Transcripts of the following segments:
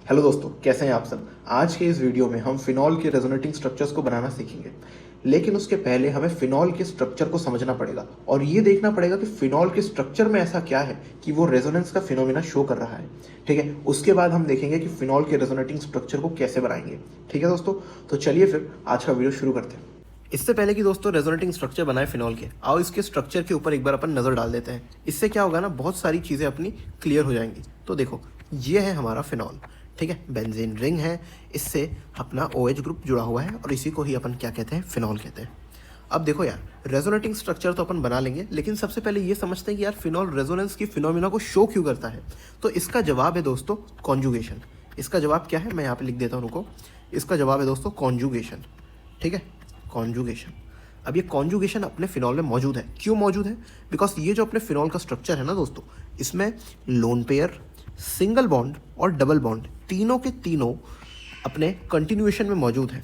Hello दोस्तों, कैसे हैं आप सब। आज के इस वीडियो में हम फिनॉल के रेजोनेटिंग स्ट्रक्चर्स को बनाना सीखेंगे। लेकिन उसके पहले हमें फिनॉल के स्ट्रक्चर को समझना पड़ेगा और ये देखना पड़ेगा कि फिनॉल के स्ट्रक्चर में ऐसा क्या है कि वो रेजोनेंस का फिनोमिना शो कर रहा है। ठीक है, उसके बाद हम देखेंगे कि फिनॉल के रेजोनेटिंग स्ट्रक्चर को कैसे बनाएंगे। ठीक है दोस्तों, तो चलिए फिर आज का वीडियो शुरू करते हैं। इससे पहले कि दोस्तों रेजोनेटिंग स्ट्रक्चर बनाए फिनॉल के, आओ इसके स्ट्रक्चर के ऊपर एक बार अपन नज़र डाल देते हैं। इससे क्या होगा ना, बहुत सारी चीज़ें अपनी क्लियर हो जाएंगी। तो देखो, ये है हमारा फिनॉल। ठीक है, बेंजीन रिंग है, इससे अपना OH ग्रुप जुड़ा हुआ है और इसी को ही अपन क्या कहते हैं, फिनॉल कहते हैं। अब देखो यार, रेजोनेटिंग स्ट्रक्चर तो अपन बना लेंगे, लेकिन सबसे पहले ये समझते हैं कि यार फिनॉल रेजोनेंस की फिनोमिना को शो क्यों करता है। तो इसका जवाब है दोस्तों कॉन्जुगेशन। इसका जवाब क्या है, मैं यहाँ पे लिख देता हूँ, रुको। इसका जवाब है दोस्तों कॉन्जुगेशन। ठीक है, कॉन्जुगेशन। अब ये कॉन्जुगेशन अपने फिनॉल में मौजूद है। क्यों मौजूद है? बिकॉज ये जो अपने फिनॉल का स्ट्रक्चर है ना दोस्तों, इसमें लोन पेयर, सिंगल बॉन्ड और डबल बॉन्ड तीनों के तीनों अपने कंटिन्यूएशन में मौजूद है।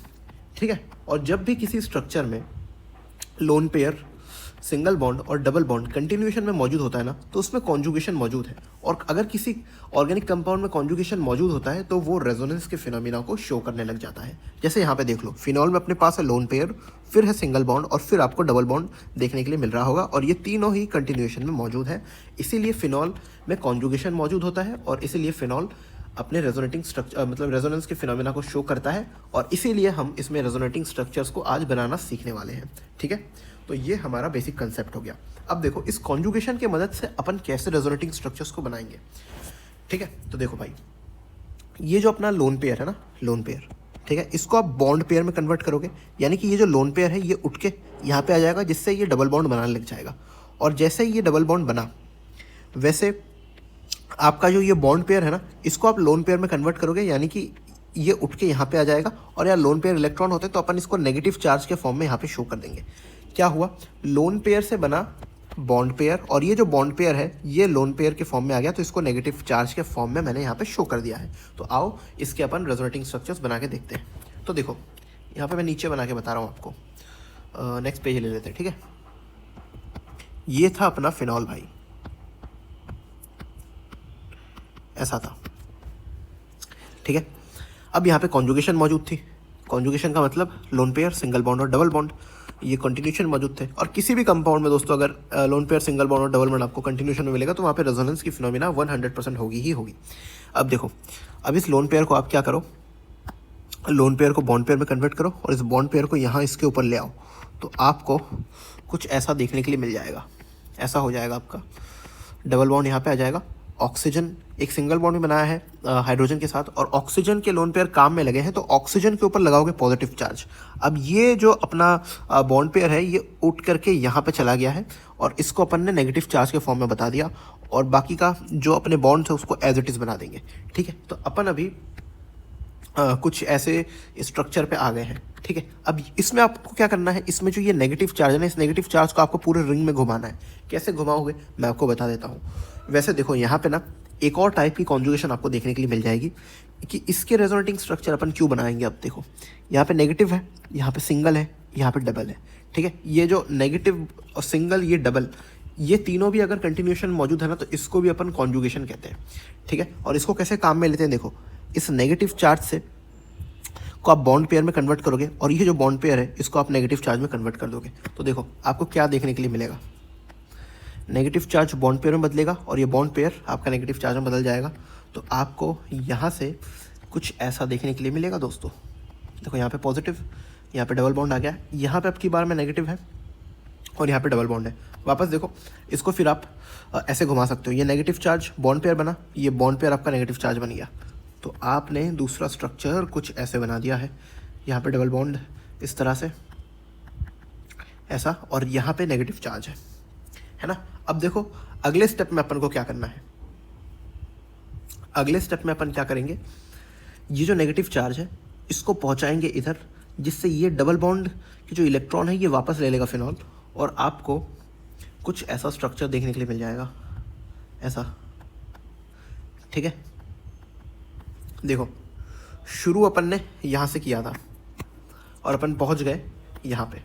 ठीक है, और जब भी किसी स्ट्रक्चर में लोन पेयर, सिंगल बॉन्ड और डबल बॉन्ड कंटिन्यूएशन में मौजूद होता है ना, तो उसमें कॉन्जुगेशन मौजूद है। और अगर किसी ऑर्गेनिक कंपाउंड में कॉन्जुगेशन मौजूद होता है तो वो रेजोनेंस के फिनोमिना को शो करने लग जाता है। जैसे यहाँ पे देख लो, फिनॉल में अपने पास है लोन पेयर, फिर है सिंगल बॉन्ड और फिर आपको डबल बॉन्ड देखने के लिए मिल रहा होगा, और ये तीनों ही कंटिन्यूएशन में मौजूद है। इसीलिए फिनॉल में कॉन्जुगेशन मौजूद होता है और इसीलिए फिनॉल अपने रेजोनेटिंग स्ट्रक्चर मतलब रेजोनेंस के फिनोमिना को शो करता है, और इसीलिए हम इसमें रेजोनेटिंग स्ट्रक्चर्स को आज बनाना सीखने वाले हैं। ठीक है, तो ये हमारा बेसिक कंसेप्ट हो गया। अब देखो, इस कॉन्जुगेशन की मदद से अपन कैसे रेजोनेटिंग स्ट्रक्चर्स को बनाएंगे। ठीक है, तो देखो भाई, ये जो अपना लोन पेयर है ना, लोन पेयर, ठीक है, इसको आप बॉन्ड पेयर में कन्वर्ट करोगे, यानी कि ये जो लोन पेयर है ये उठ के यहाँ पे आ जाएगा, जिससे ये डबल बॉन्ड बनाने लग जाएगा। और जैसे ही ये डबल बॉन्ड बना, वैसे आपका जो ये बॉन्ड पेयर है ना, इसको आप लोन पेयर में कन्वर्ट करोगे, यानी कि ये उठ के यहाँ पे आ जाएगा। और यार लोन पेयर इलेक्ट्रॉन होते हैं तो अपन इसको नेगेटिव चार्ज के फॉर्म में यहाँ पे शो कर देंगे। क्या हुआ, लोन पेयर से बना बॉन्ड पेयर, और ये जो बॉन्ड पेयर है ये लोन पेयर के फॉर्म में आ गया, तो इसको नेगेटिव चार्ज के फॉर्म में मैंने यहाँ पे शो कर दिया है। तो आओ इसके अपन रेजोनेटिंग स्ट्रक्चर्स बना के देखते हैं। तो देखो, यहाँ पे मैं नीचे बना के बता रहा हूँ आपको। नेक्स्ट पेज ले लेते हैं। ठीक है, ये था अपना फिनॉल भाई, ऐसा था। ठीक है, अब यहाँ पे कॉन्जुगेशन मौजूद थी। कॉन्जुगेशन का मतलब लोन पेयर, सिंगल बॉन्ड और डबल बॉन्ड, ये कंटिन्यूशन मौजूद थे। और किसी भी कंपाउंड में दोस्तों अगर लोन पेयर, सिंगल बॉन्ड और डबल बॉन्ड आपको कंटिन्यूशन में मिलेगा तो वहाँ पे रेजोनेंस की फिनोमिना 100% होगी ही होगी। अब देखो, अब इस लोन पेयर को आप क्या करो, लोन पेयर को बॉन्ड पेयर में कन्वर्ट करो और इस बॉन्ड पेयर को यहाँ इसके ऊपर ले आओ, तो आपको कुछ ऐसा देखने के लिए मिल जाएगा। ऐसा हो जाएगा आपका, डबल बॉन्ड यहाँ पे आ जाएगा। ऑक्सीजन, एक सिंगल बॉन्ड भी बनाया है हाइड्रोजन के साथ, और ऑक्सीजन के लोन पेयर काम में लगे हैं, तो ऑक्सीजन के ऊपर लगाओगे पॉजिटिव चार्ज। अब ये जो अपना बॉन्ड पेयर है ये उठ करके यहाँ पे चला गया है, और इसको अपन ने नेगेटिव चार्ज के फॉर्म में बता दिया, और बाकी का जो अपने बॉन्ड है उसको एज इट इज़ बना देंगे। ठीक है, तो अपन अभी कुछ ऐसे स्ट्रक्चर पे आ गए हैं। ठीक है, अब इसमें आपको क्या करना है, इसमें जो ये नेगेटिव चार्ज है ना, इस नेगेटिव चार्ज को आपको पूरे रिंग में घुमाना है। कैसे घुमाओगे मैं आपको बता देता हूँ। वैसे देखो, यहाँ पे ना एक और टाइप की कॉन्जुगेशन आपको देखने के लिए मिल जाएगी कि इसके रेजोनेटिंग स्ट्रक्चर अपन क्यों बनाएंगे। अब देखो, यहाँ पे नेगेटिव है, यहाँ पे सिंगल है, यहाँ पे डबल है। ठीक है, ये जो नेगेटिव और सिंगल, ये डबल, ये तीनों भी अगर कंटिन्यूएशन मौजूद है ना, तो इसको भी अपन कॉन्जुगेशन कहते हैं। ठीक है, और इसको कैसे काम में लेते हैं, देखो, इस नेगेटिव चार्ज से को आप बॉन्ड पेयर में कन्वर्ट करोगे, और ये जो बॉन्ड पेयर है इसको आप नेगेटिव चार्ज में कन्वर्ट कर दोगे। तो देखो आपको क्या देखने के लिए मिलेगा, नेगेटिव चार्ज बॉन्ड पेयर में बदलेगा और ये बॉन्ड पेयर आपका नेगेटिव चार्ज में बदल जाएगा। तो आपको यहाँ से कुछ ऐसा देखने के लिए मिलेगा दोस्तों। देखो, यहाँ पे पॉजिटिव, यहाँ पे डबल बॉन्ड आ गया, यहाँ पे आपकी बार में नेगेटिव है और यहाँ पे डबल बॉन्ड है। वापस देखो, इसको फिर आप ऐसे घुमा सकते हो, ये नेगेटिव चार्ज बॉन्ड पेयर बना, ये बॉन्ड पेयर आपका नेगेटिव चार्ज बन गया। तो आपने दूसरा स्ट्रक्चर कुछ ऐसे बना दिया है, यहाँ पे डबल बॉन्ड इस तरह से ऐसा, और यहाँ पे नेगेटिव चार्ज है ना। अब देखो, अगले स्टेप में अपन को क्या करना है। अगले स्टेप में अपन क्या करेंगे, ये जो नेगेटिव चार्ज है इसको पहुँचाएंगे इधर, जिससे ये डबल बॉन्ड की जो इलेक्ट्रॉन है ये वापस ले लेगा फिनॉल, और आपको कुछ ऐसा स्ट्रक्चर देखने के लिए मिल जाएगा, ऐसा। ठीक है, देखो, शुरू अपन ने यहाँ से किया था और अपन पहुँच गए यहाँ पे।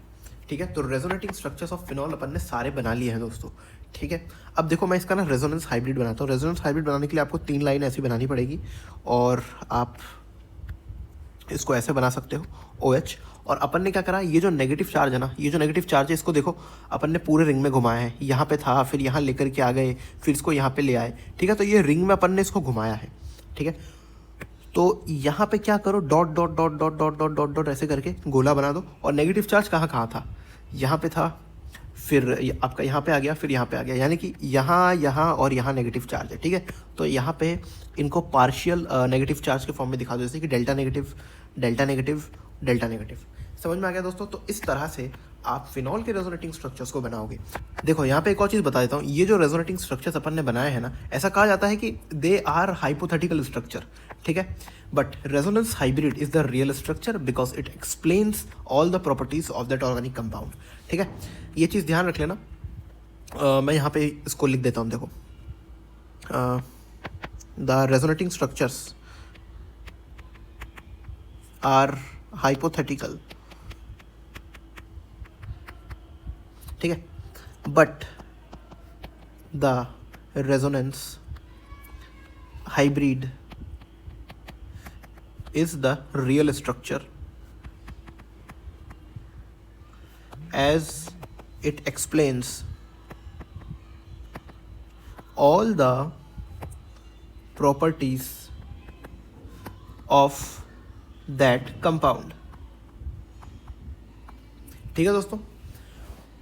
ठीक है। तो रेजोनेटिंग स्ट्रक्चर्स ऑफ फिनॉल अपन ने सारे बना लिए हैं दोस्तों, ठीक है। अब देखो मैं इसका ना रेजोनेंस हाइब्रिड बनाता हूँ। रेजोनेंस हाइब्रिड बनाने के लिए आपको 3 लाइन ऐसी बनानी पड़ेगी और आप इसको ऐसे बना सकते हो OH। और अपन ने क्या करा, ये जो नेगेटिव चार्ज है ना, ये जो नेगेटिव चार्ज है इसको देखो अपन ने पूरे रिंग में घुमाया है। यहाँ पे था, फिर यहाँ लेकर के आ गए, फिर इसको यहाँ पे ले आए, ठीक है। तो ये रिंग में अपन ने इसको घुमाया है, ठीक है। तो यहाँ पे क्या करो, dot dot dot dot dot dot dot dot ऐसे करके गोला बना दो। और नेगेटिव चार्ज कहाँ कहाँ था, यहाँ पे था, फिर आपका यहाँ पे आ गया, फिर यहाँ पे आ गया, यानी कि यहाँ यहाँ और यहाँ नेगेटिव चार्ज है, ठीक है। तो यहाँ पे इनको पार्शियल नेगेटिव चार्ज के फॉर्म में दिखा दो, जैसे कि delta negative delta negative delta negative. समझ में आ गया दोस्तों। तो इस तरह से आप फिनॉल के रेजोनेटिंग स्ट्रक्चर्स को बनाओगे। देखो यहाँ पे एक और चीज़ बता देता हूँ, ये जो रेजोनेटिंग स्ट्रक्चर्स अपन ने बनाए हैं ना, ऐसा कहा जाता है कि दे आर हाइपोथेटिकल स्ट्रक्चर, ठीक है। But resonance hybrid is the real structure because it explains all the properties of that organic compound, ठीक है। ये चीज़ ध्यान रख लेना। मैं यहाँ पे इसको लिख देता हूँ, देखो the resonating structures are hypothetical, ठीक है। But the resonance hybrid is the real structure as it explains all the properties of that compound, ठीक है दोस्तों।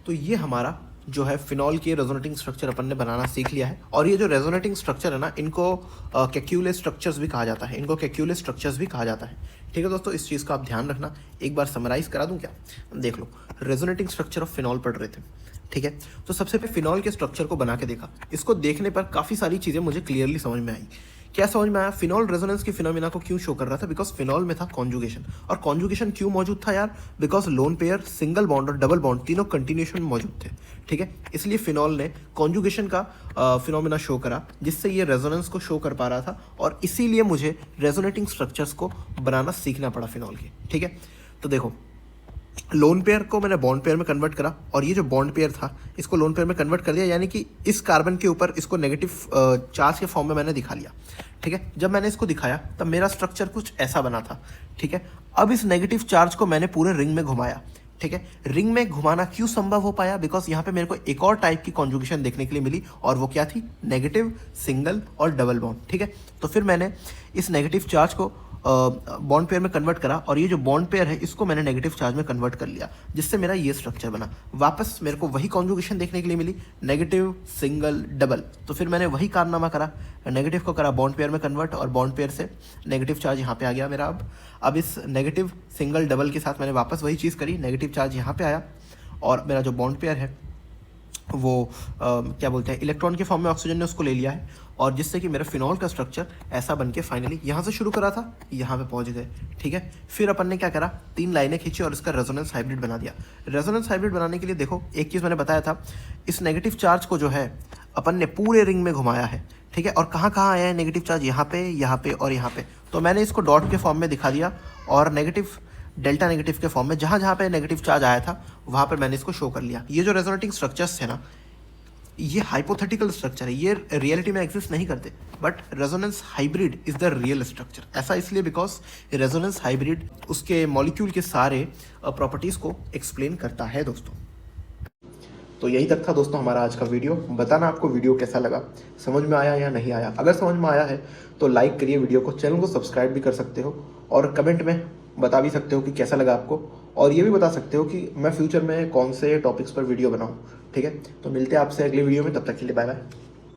तो ये हमारा जो है फिनॉल के रेजोनेटिंग स्ट्रक्चर अपन ने बनाना सीख लिया है। और ये जो रेजोनेटिंग स्ट्रक्चर है ना, इनको कैक्यूले स्ट्रक्चर्स भी कहा जाता है, इनको कैक्यूले स्ट्रक्चर्स भी कहा जाता है, ठीक है दोस्तों। इस चीज़ का आप ध्यान रखना। एक बार समराइज करा दूं क्या, देख लो। रेजोनेटिंग स्ट्रक्चर ऑफ फिनॉल पढ़ रहे थे, ठीक है। तो सबसे पहले फिनॉल के स्ट्रक्चर को बना के देखा। इसको देखने पर काफ़ी सारी चीज़ें मुझे क्लियरली समझ में आई। क्या समझ में आया, फिनॉल रेजोनेंस की फिनोमिना को क्यों शो कर रहा था, बिकॉज फिनॉल में था कॉन्जुगेशन। और कॉन्जुगेशन क्यों मौजूद था यार, because lone pair, single bond और डबल बॉन्ड तीनों कंटिन्यूएशन में मौजूद थे, ठीक है। इसलिए फिनॉल ने कॉन्जुगेशन का फिनोमिना शो करा, जिससे ये रेजोनेंस को शो कर पा रहा था। और इसीलिए मुझे रेजोनेटिंग स्ट्रक्चर्स को बनाना सीखना पड़ा फिनॉल के, ठीक है। तो देखो लोन पेयर को मैंने बॉन्ड पेयर में कन्वर्ट करा, और ये जो बॉन्ड पेयर था इसको लोन पेयर में कन्वर्ट कर दिया, यानी कि इस कार्बन के ऊपर इसको नेगेटिव चार्ज के फॉर्म में मैंने दिखा लिया, ठीक है। जब मैंने इसको दिखाया तब मेरा स्ट्रक्चर कुछ ऐसा बना था, ठीक है। अब इस नेगेटिव चार्ज को मैंने पूरे रिंग में घुमाया, ठीक है। रिंग में घुमाना क्यों संभव हो पाया, बिकॉज यहाँ पे मेरे को एक और टाइप की कॉन्जुगेशन देखने के लिए मिली, और वो क्या थी, नेगेटिव, सिंगल और डबल बॉन्ड, ठीक है। तो फिर मैंने इस नेगेटिव चार्ज को बॉन्ड पेयर में कन्वर्ट करा, और ये जो बॉन्ड पेयर है इसको मैंने नेगेटिव चार्ज में कन्वर्ट कर लिया, जिससे मेरा ये स्ट्रक्चर बना। वापस मेरे को वही कॉन्जुगेशन देखने के लिए मिली, नेगेटिव, सिंगल, डबल। तो फिर मैंने वही कारनामा करा, नेगेटिव को करा बॉन्ड पेयर में कन्वर्ट, और बॉन्ड पेयर से नेगेटिव चार्ज यहाँ पे आ गया मेरा। अब इस नेगेटिव, सिंगल, डबल के साथ मैंने वापस वही चीज़ करी, नेगेटिव चार्ज यहाँ पे आया, और मेरा जो बॉन्ड पेयर है वो क्या बोलते हैं, इलेक्ट्रॉन के फॉर्म में ऑक्सीजन ने उसको ले लिया है, और जिससे कि मेरा फिनॉल का स्ट्रक्चर ऐसा बन के फाइनली यहाँ से शुरू करा था, यहाँ पे पहुँच गए, ठीक है। फिर अपन ने क्या करा, 3 लाइनें खींची और इसका रेजोनेंस हाइब्रिड बना दिया। रेजोनेंस हाइब्रिड बनाने के लिए देखो एक चीज़ मैंने बताया था, इस नेगेटिव चार्ज को जो है अपन ने पूरे रिंग में घुमाया है, ठीक है। और कहाँ कहाँ आया है नेगेटिव चार्ज, यहाँ पे और यहाँ पे। तो मैंने इसको डॉट के फॉर्म में दिखा दिया, और नेगेटिव, डेल्टा नेगेटिव के फॉर्म में जहाँ जहाँ पे नेगेटिव चार्ज आया था वहाँ पर मैंने इसको शो कर लिया। ये जो रेजोनेटिंग स्ट्रक्चर्स है ना, ये हाइपोथेटिकल स्ट्रक्चर है, ये रियलिटी में एग्जिस्ट नहीं करते, but resonance hybrid is the real structure. ऐसा इसलिए बिकॉज रेजोनेंस हाइब्रिड उसके मॉलिक्यूल के सारे प्रॉपर्टीज को एक्सप्लेन करता है दोस्तों। तो यही तक था दोस्तों हमारा आज का वीडियो। बताना आपको वीडियो कैसा लगा, समझ में आया या नहीं आया। अगर समझ में आया है तो लाइक करिए वीडियो को, चैनल को सब्सक्राइब भी कर सकते हो, और कमेंट में बता भी सकते हो कि कैसा लगा आपको, और ये भी बता सकते हो कि मैं फ्यूचर में कौन से टॉपिक्स पर वीडियो बनाऊं, ठीक है। तो मिलते हैं आपसे अगले वीडियो में, तब तक के लिए बाय बाय।